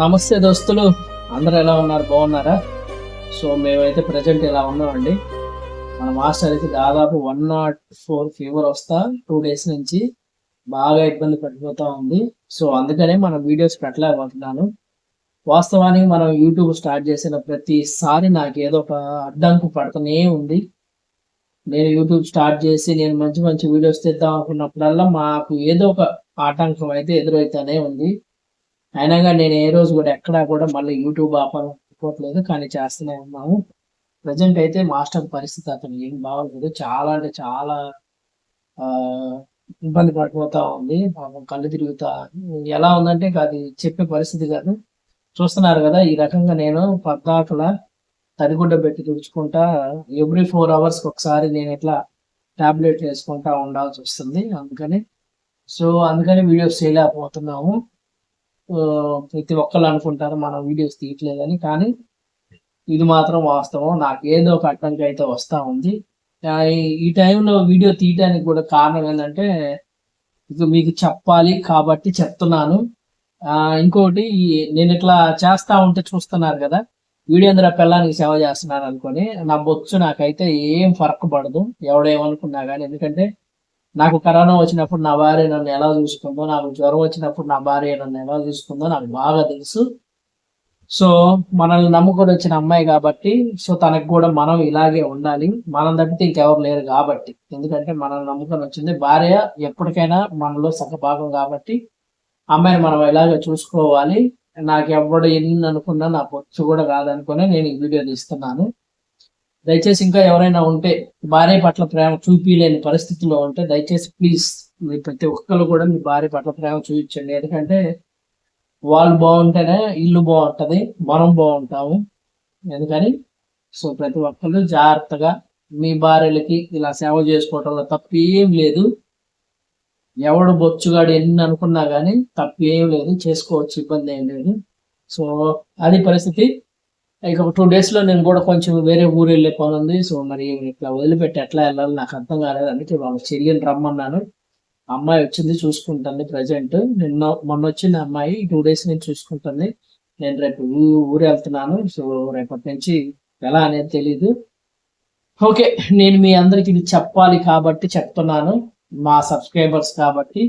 నమస్తే దోస్తులు, అందరూ ఎలా ఉన్నారు? బాగున్నారా? సో మేమైతే ప్రజెంట్ ఇలా ఉన్నామండి. మన మాస్టర్ అయితే దాదాపు 104 ఫీవర్ వస్తా 2 డేస్ నుంచి బాగా ఇబ్బంది పడిపోతా ఉంది. సో అందుకనే మనం వీడియోస్ పెట్టలేకపోతున్నాను. వాస్తవానికి మనం యూట్యూబ్ స్టార్ట్ చేసిన ప్రతిసారి నాకు ఏదో ఒక అడ్డంకు పడుతూనే ఉంది. నేను యూట్యూబ్ స్టార్ట్ చేసి నేను మంచి మంచి వీడియోస్ తీద్దాం అనుకున్నప్పుడల్లా మాకు ఏదో ఒక ఆటంకం అయితే ఎదురైతేనే ఉంది. అయినా కానీ నేను ఏ రోజు కూడా ఎక్కడా కూడా మళ్ళీ యూట్యూబ్ ఆపట్లేదు, కానీ చేస్తూనే ఉన్నాము. ప్రజెంట్ అయితే మాస్టర్ పరిస్థితి అతను ఏం బాగోలేదు. చాలా అంటే చాలా ఆ ఇబ్బంది పడిపోతా ఉంది. పాపం కళ్ళు తిరుగుతా ఎలా ఉందంటే అది చెప్పే పరిస్థితి కాదు. చూస్తున్నారు కదా, ఈ రకంగా నేను పద్దాకల తడిగుడ్డ పెట్టి తుడుచుకుంటా ఎవ్రీ 4 అవర్స్కి ఒకసారి నేను ఇట్లా టాబ్లెట్ వేసుకుంటా ఉండాల్సి వస్తుంది. అందుకని వీడియోస్ చేయలేకపోతున్నాము. ప్రతి ఒక్కళ్ళు అనుకుంటారు మనం వీడియోస్ తీయట్లేదని, కానీ ఇది మాత్రం వాస్తవం. నాకు ఏదో ఒక అడ్డంకి అయితే వస్తూ ఉంది. ఈ టైంలో వీడియో తీయడానికి కూడా కారణం ఏంటంటే ఇది మీకు చెప్పాలి కాబట్టి చెప్తున్నాను. ఇంకోటి, నేను ఇట్లా చేస్తా ఉంటే చూస్తున్నారు కదా, వీడియో అందరూ పిల్లానికి సేవ చేస్తున్నారు అనుకొని నా బొచ్చు నాకైతే ఏం ఫరక్ పడదు, ఎవడేమనుకున్నా కానీ. ఎందుకంటే నాకు కరోనా వచ్చినప్పుడు నా భార్య నన్ను ఎలా చూసుకుందో, నాకు జ్వరం వచ్చినప్పుడు నా భార్య నన్ను ఎలా చూసుకుందో నాకు బాగా తెలుసు. సో మనల్ని నమ్ముకొని వచ్చిన అమ్మాయి కాబట్టి, సో తనకు కూడా మనం ఇలాగే ఉండాలి. మనం తప్పితే ఇంకెవరు లేరు కాబట్టి. ఎందుకంటే మనల్ని నమ్ముకొని వచ్చింది భార్య, ఎప్పటికైనా మనలో సగభాగం కాబట్టి అమ్మాయిని మనం ఇలాగే చూసుకోవాలి. నాకు ఎవడు ఎన్ని అనుకున్నా నా పొచ్చు కూడా కాదనుకునే నేను ఈ వీడియో తీస్తున్నాను. దయచేసి ఇంకా ఎవరైనా ఉంటే భార్య పట్ల ప్రేమ చూపించలేని పరిస్థితిలో ఉంటే దయచేసి ప్లీజ్ మీ ప్రతి ఒక్కరు కూడా మీ భార్య పట్ల ప్రేమ చూపించండి. ఎందుకంటే వాళ్ళు బాగుంటేనే ఇల్లు బాగుంటుంది, మనం బాగుంటాము. ఎందుకని సో ప్రతి ఒక్కరు జాగ్రత్తగా మీ భార్యలకి ఇలా సేవ చేసుకోవటంలో తప్పు ఏం లేదు. ఎవడు బొచ్చుగాడు ఎన్ని అనుకున్నా కానీ తప్పు ఏం లేదు, చేసుకోవచ్చు, ఇబ్బంది ఏం లేదు. సో అది పరిస్థితి. ఇక 2 డేస్లో నేను కూడా కొంచెం వేరే ఊరు వెళ్ళే పని ఉంది. సో మరి ఇట్లా వదిలిపెట్టి ఎట్లా వెళ్ళాలి నాకు అర్థం కాలేదు. అందుకే వాళ్ళ చెరియని రమ్మన్నాను. అమ్మాయి వచ్చింది, చూసుకుంటుంది ప్రజెంట్. మొన్న వచ్చింది అమ్మాయి, 2 డేస్ నుంచి చూసుకుంటుంది. నేను రేపు ఊరు వెళ్తున్నాను. సో రేపటి నుంచి ఎలా అనేది తెలీదు. ఓకే, నేను మీ అందరికి ఇది చెప్పాలి కాబట్టి చెప్తున్నాను, మా సబ్స్క్రైబర్స్ కాబట్టి.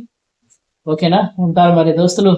ఓకేనా? ఉంటారు మరి దోస్తులు.